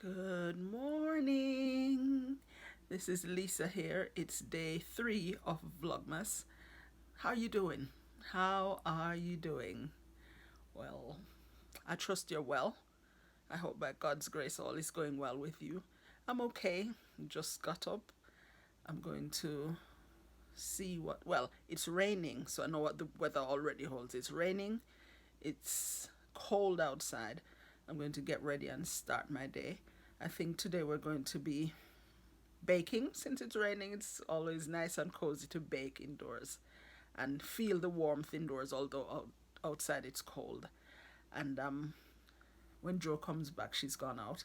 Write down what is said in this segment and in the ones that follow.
Good morning. This is Lisa here. It's day 3 of Vlogmas. How you doing? How are you doing? Well, I trust you're well. I hope by God's grace all is going well with you. I'm okay. Just got up. I'm going to see it's raining, so I know what the weather already holds. It's raining. It's cold outside. I'm going to get ready and start my day. I think today we're going to be baking. Since it's raining, it's always nice and cozy to bake indoors and feel the warmth indoors, although outside it's cold. And when Joe comes back, she's gone out.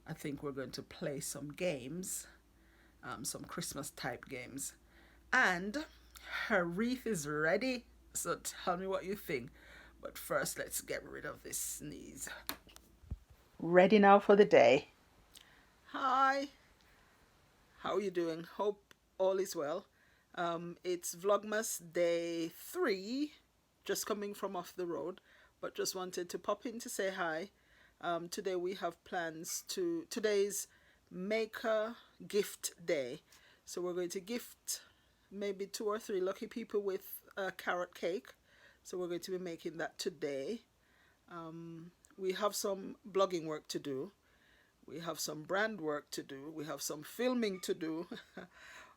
I think we're going to play some games, some Christmas type games. And her wreath is ready, so tell me what you think. But first, let's get rid of this sneeze. Ready now for the day. Hi, how are you doing? Hope all is well. It's Vlogmas day 3, just coming from off the road, but just wanted to pop in to say hi. Today we have plans today's maker gift day. So we're going to gift maybe 2 or 3 lucky people with a carrot cake. So we're going to be making that today. We have some blogging work to do. We have some brand work to do. We have some filming to do.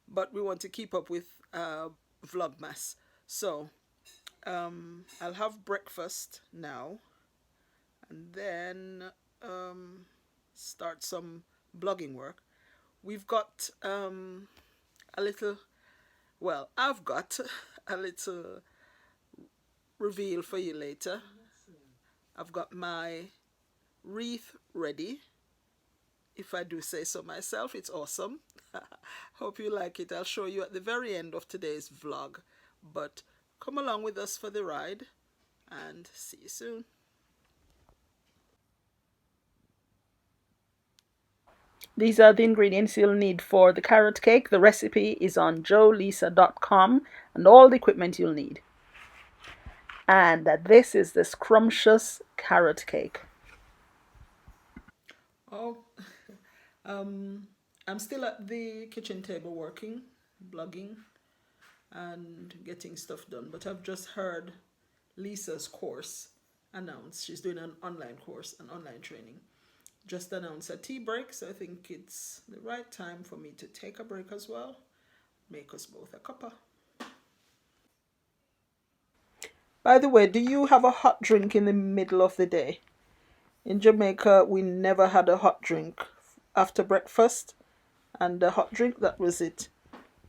But we want to keep up with Vlogmas. So I'll have breakfast now. And then start some blogging work. We've got I've got a little reveal for you later. I've got my wreath ready. If I do say so myself, it's awesome. Hope you like it. I'll show you at the very end of today's vlog. But come along with us for the ride and see you soon. These are the ingredients you'll need for the carrot cake. The recipe is on joleisa.com and all the equipment you'll need. And this is the scrumptious carrot cake. Oh, I'm still at the kitchen table working, blogging, and getting stuff done. But I've just heard Lisa's course announced. She's doing an online course, an online training. Just announced a tea break, so I think it's the right time for me to take a break as well. Make us both a cuppa. By the way, do you have a hot drink in the middle of the day? In Jamaica, we never had a hot drink after breakfast, and the hot drink, that was it.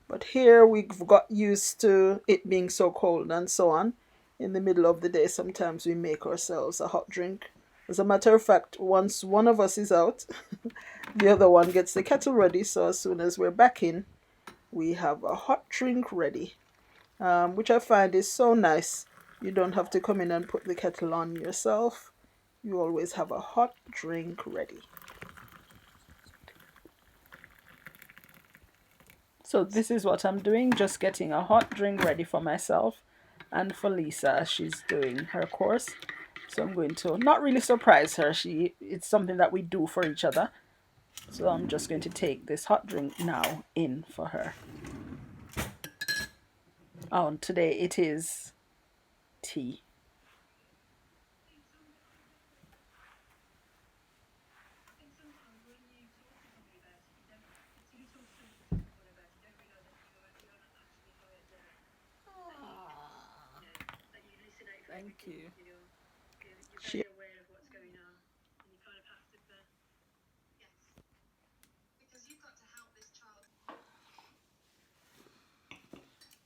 But here we've got used to it being so cold and so on. In the middle of the day, sometimes we make ourselves a hot drink. As a matter of fact, once one of us is out, the other one gets the kettle ready. So as soon as we're back in, we have a hot drink ready, which I find is so nice. You don't have to come in and put the kettle on yourself. You always have a hot drink ready. So this is what I'm doing, just getting a hot drink ready for myself and for Lisa as she's doing her course. So I'm going to not really surprise her. It's something that we do for each other. So I'm just going to take this hot drink now in for her. Oh, and today it is tea. Thank you. She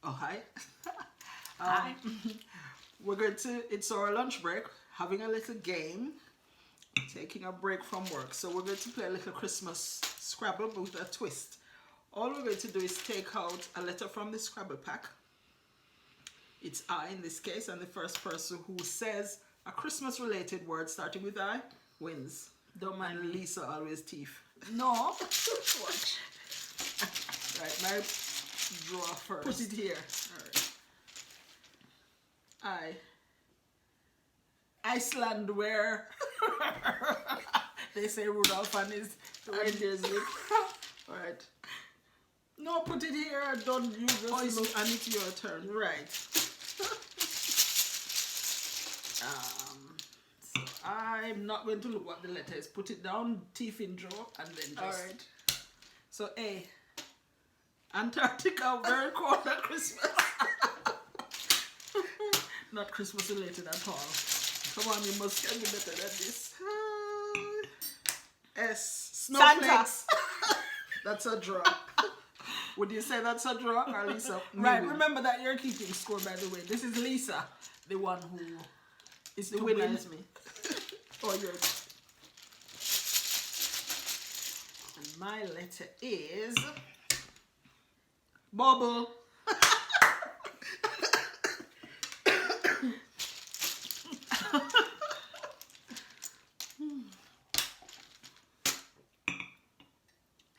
Oh, hi. Hi. It's our lunch break, having a little game, taking a break from work. So we're going to play a little Christmas Scrabble with a twist. All we're going to do is take out a letter from the Scrabble pack. It's I in this case, and the first person who says a Christmas related word starting with I wins. Don't mind Lisa always thief. No. Watch. Right, my draw first. Put it here. Alright. Iceland, where They say Rudolph and his reindeer's lick. Alright. No, put it here. Don't use this. Oh, and it's your turn. Right. So I'm not going to look what the letter is. Put it down, teeth in drawer, and then just. Alright. So A. Antarctica, very cold at Christmas. Not Christmas related at all. Come on, you must get me better than this. S. Snowflakes. That's a draw. Would you say that's a draw, or Lisa? Right, remember that you're keeping score, by the way. This is Leisa, the one who is the winner. Is me. Oh, yours. And my letter is Bubble.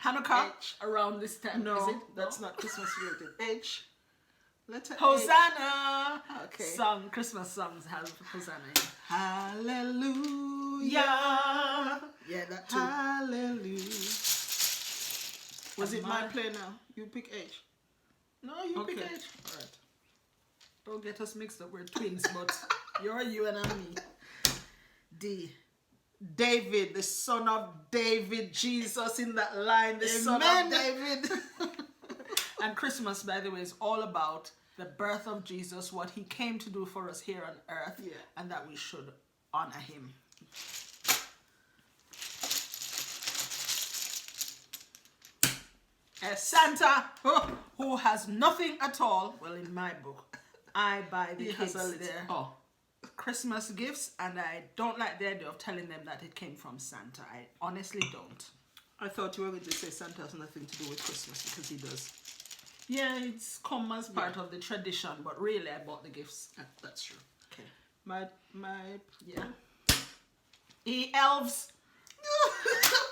Hanukkah H. around this time. No, is it? that's not Christmas related. H. Letter Hosanna. H. Okay. Song, Christmas songs have Hosanna in it. Hallelujah. Yeah, that too. Hallelujah. Was it my mine? play now? You pick H. No, you pick Okay. H. Alright. Don't get us mixed up. We're twins, but you're you and I'm me. D. David, the son of David, Jesus in that line, the son Amen. of David. And Christmas, by the way, is all about the birth of Jesus, what he came to do for us here on earth, Yeah. and that we should honor him. Santa, who has nothing at all, well, in my book, I buy the He has kids a little. their Oh. Christmas gifts, and I don't like the idea of telling them that it came from Santa. I honestly don't. I thought you were going to say Santa has nothing to do with Christmas, because he does. Yeah, it's come as part of the tradition, but really I bought the gifts. That's true. Okay. My Yeah. Elves.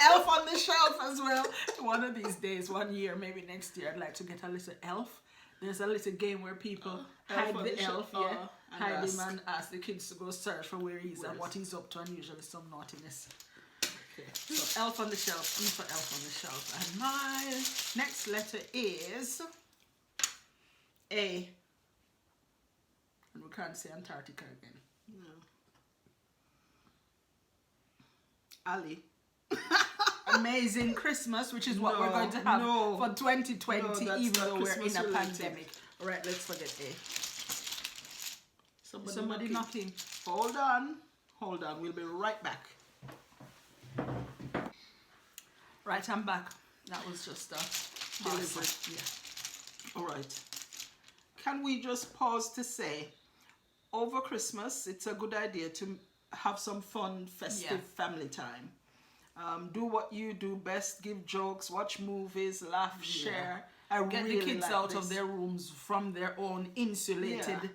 Elf on the shelf as well. One of these days, one year, maybe next year, I'd like to get a little elf. There's a little game where people hide on the the elf, shelf. yeah. And Hide ask. him and ask the kids to go search for where he is and Yes. what he's up to, and usually some naughtiness. Okay, so elf on the shelf, E for elf on the shelf. And my next letter is A. And we can't say Antarctica again. No. Ali. Amazing Christmas, which is what No, we're going to have no. for 2020, No, that's even not though we're in Christmas a related. pandemic. All right, let's forget A. Somebody knocking. knocking. Hold on. Hold on. We'll be right back. Right, I'm back. That was just a Delivery. Yeah. All right. Can we just pause to say, over Christmas, it's a good idea to have some fun, festive family time. Do what you do best, give jokes, watch movies, laugh, share. I Get really the kids like out this. of their rooms from their own insulated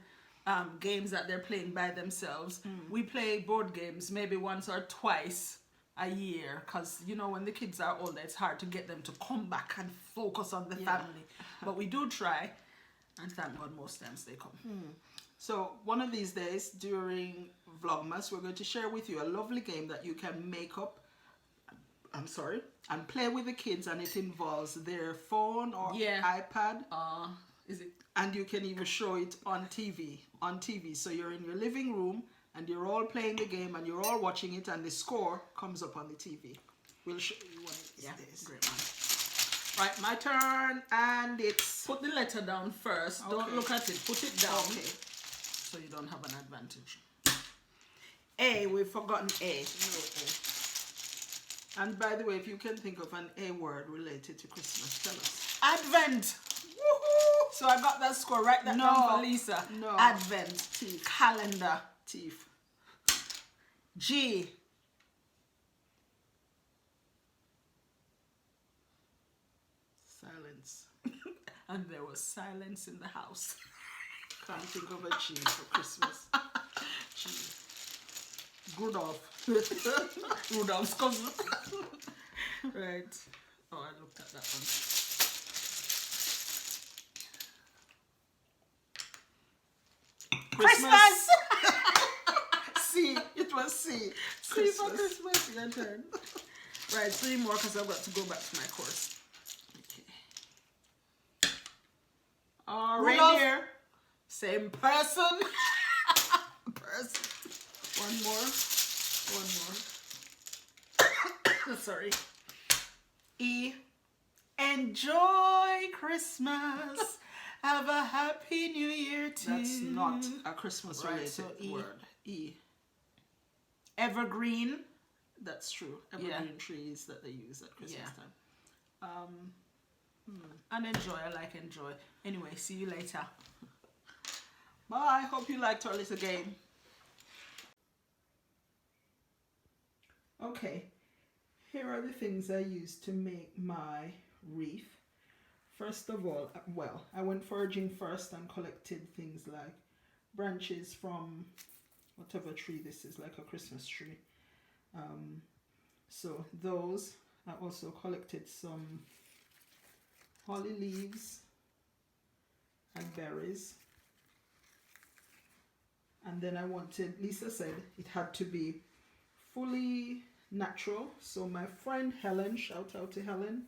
games that they're playing by themselves. We play board games maybe once or twice a year, because you know when the kids are older it's hard to get them to come back and focus on the family, but we do try, and thank God most times they come. So one of these days during Vlogmas, we're going to share with you a lovely game that you can make up, and play with the kids, and it involves their phone or iPad. Is it? And you can even show it on TV. So you're in your living room and you're all playing the game and you're all watching it, and the score comes up on the TV. We'll show you one of these days. Great one. Right, my turn, and it's... Put the letter down first. Don't Okay. look at it. Put it down. Okay. So you don't have an advantage. A, we've forgotten A. No A. And by the way, if you can think of an A word related to Christmas, tell us. Advent. Woohoo! So I got that score. Write that down for Lisa. No. Advent. Teeth. Calendar. Teeth. G. Silence. And there was silence in the house. Can't think of a G for Christmas. G. Rudolph. Rudolph's cousin. Right. Oh, I looked at that one. Christmas! C. It was C. C for Christmas. Your turn. Right, 3 more because I've got to go back to my course. Okay. Reindeer. Same person. One more. Sorry. E. Enjoy Christmas. Have a happy new year too. That's not a Christmas related word. E. Evergreen. That's true. Evergreen trees that they use at Christmas time. And enjoy. I like enjoy. Anyway, see you later. Bye. Hope you liked our little game. Okay. Here are the things I used to make my wreath. First of all, well, I went foraging first and collected things like branches from whatever tree this is, like a Christmas tree. So those, I also collected some holly leaves and berries. And then I wanted, Lisa said it had to be fully natural. So my friend Helen, shout out to Helen,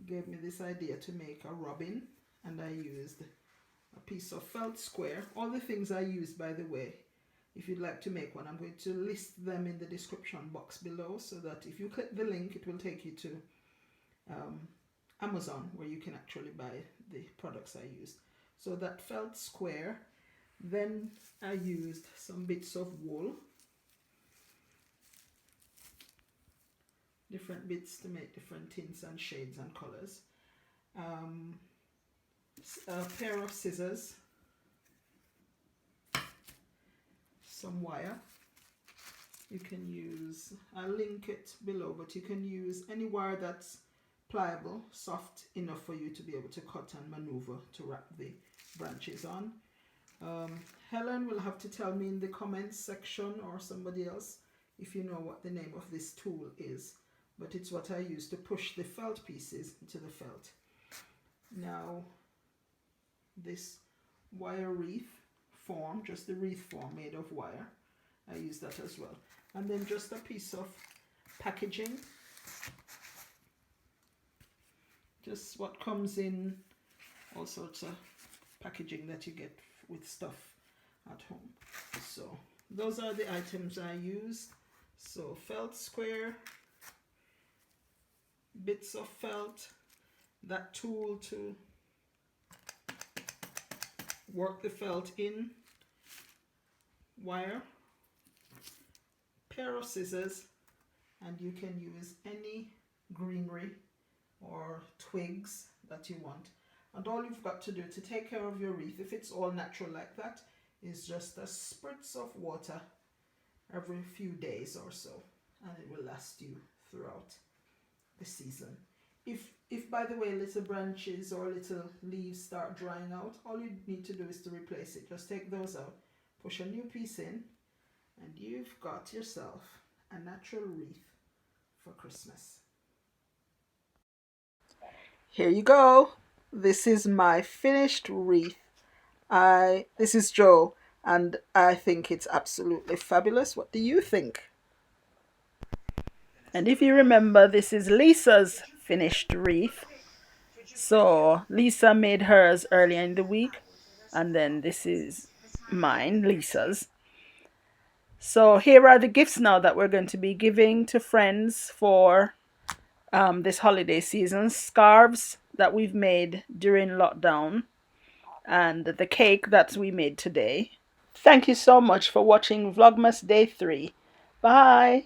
gave me this idea to make a robin, and I used a piece of felt square. All the things I used, by the way, if you'd like to make one, I'm going to list them in the description box below, so that if you click the link, it will take you to Amazon, where you can actually buy the products I used. So that felt square. Then I used some bits of wool, different bits to make different tints and shades and colors. A pair of scissors, some wire. You can use, I'll link it below, but you can use any wire that's pliable, soft enough for you to be able to cut and maneuver to wrap the branches on. Helen will have to tell me in the comments section, or somebody else, if you know what the name of this tool is. But it's what I use to push the felt pieces into the felt. Now, this wire wreath form, just the wreath form made of wire, I use that as well. And then just a piece of packaging. Just what comes in all sorts of packaging that you get with stuff at home. So those are the items I used. So felt square, bits of felt, that tool to work the felt in, wire, pair of scissors, and you can use any greenery or twigs that you want. And all you've got to do to take care of your wreath, if it's all natural like that, is just a spritz of water every few days or so, and it will last you throughout the season. If by the way little branches or little leaves start drying out, all you need to do is to replace it. Just take those out, push a new piece in, and you've got yourself a natural wreath for Christmas. Here you go. This is my finished wreath. This is Joe, and I think it's absolutely fabulous. What do you think? And if you remember, this is Lisa's finished wreath. So Lisa made hers earlier in the week, and then this is mine, Lisa's. So here are the gifts now that we're going to be giving to friends for this holiday season. Scarves that we've made during lockdown, and the cake that we made today. Thank you so much for watching Vlogmas Day 3. Bye!